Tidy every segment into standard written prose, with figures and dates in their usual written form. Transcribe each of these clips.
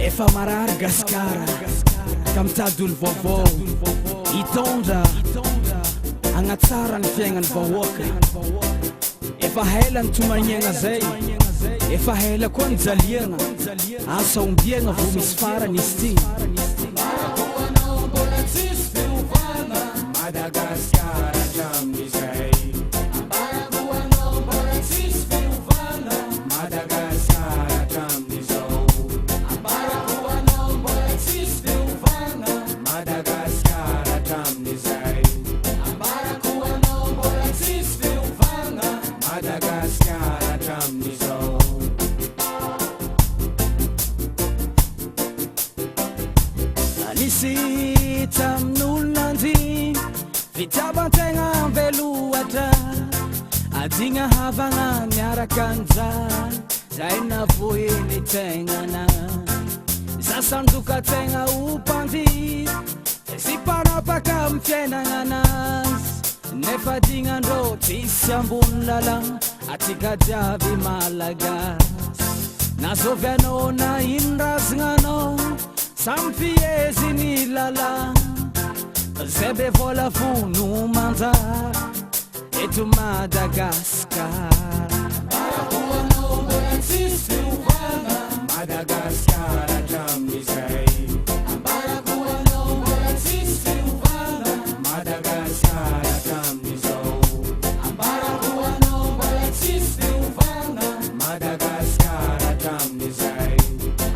efa marary gasikara ka mitady olo vaovao hitondra agnatsara ny fiaignany vahoaka efa haila ny tomagniagna zay efa haila koa ny jaliagna asa ombiagna vo misy farany izy ty Madagascar hatramin'izay ambarakoanao mbola tsisy fiovana Madagascar hatramin'izao ambarakoanao mbola tsisy fiovana Madagascar hatramin'izay ambarakoanao mbola tsisy fiovana Madagascar hatramin'izao anisy tamin'olonandy fitiavan-tegna velohatra adigna havagna miaraka anja zay navoeny tegnana zasandoka-tegna ompandit sy panapaka amy fiainagnanazy nefa dignandrô tsisy ambony lalagna atika jiavy malagasy nazovianao na inorazignanao samy fiezy ny lalagna zay be vola fono manjary eto Madagascar ambarakoanao mbola tsisy fiovana Madagascar hatramin'izay ambarakoanao mbola tsisy fiovana Madagascar hatramin'izao ambarakoanao mbola tsisy fiovana Madagascar hatramin'izay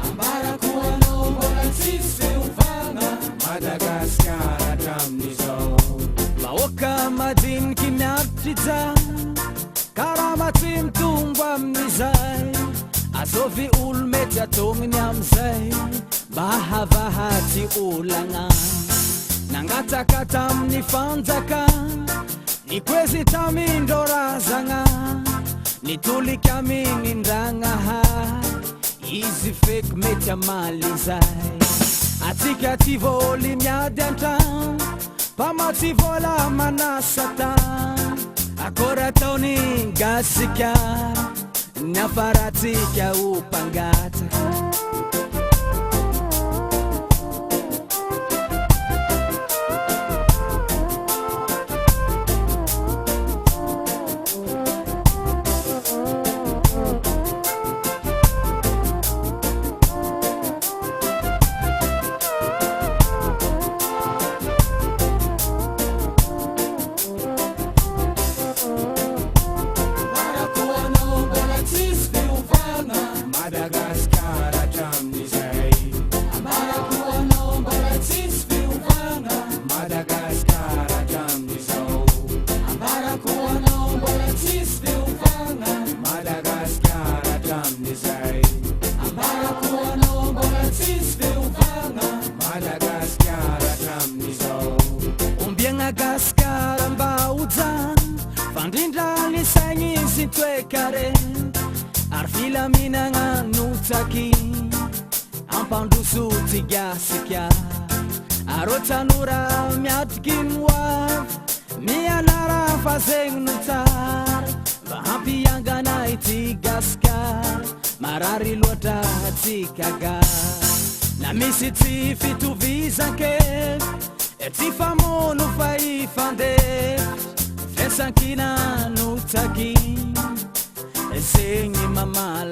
ambarakoanao mbola tsisy fiovana Madagascar hatramin'izao vahoaka madiniky miaritry karaha maty mitombo amin'izay azovy olo mety atogniny amizay mba havahaty olagna nangataka tamin'ny fanjaka nikoezy tamindrô razagna nitoliky aminindragnaha izy feky mety amaly izay atika ty voly miady antragno pamaty vola manasata akory ataony gasika ny afaratsika opangata Madagascar hatramin'izay ambarakoanao mbola tsisy fiovana Madagascar hatramin'izao ambarakoanao mbola tsisy fiovana Madagascar hatramin'izay ambarakoanao mbola tsisy fiovana Madagascar hatramin'izao ombiagna gasikara mba hojany fandrindra ny saigny sy toekare ary filaminagna notsaky ampandroso ty gasika arô tanora miatiky moavy mianara fa zegny no tsara mba hampiangana ity gasikara marary loatra tsika gasy na misy tsy fitovizake ty famono fa ifandefy fesankina notsaky zegny mamala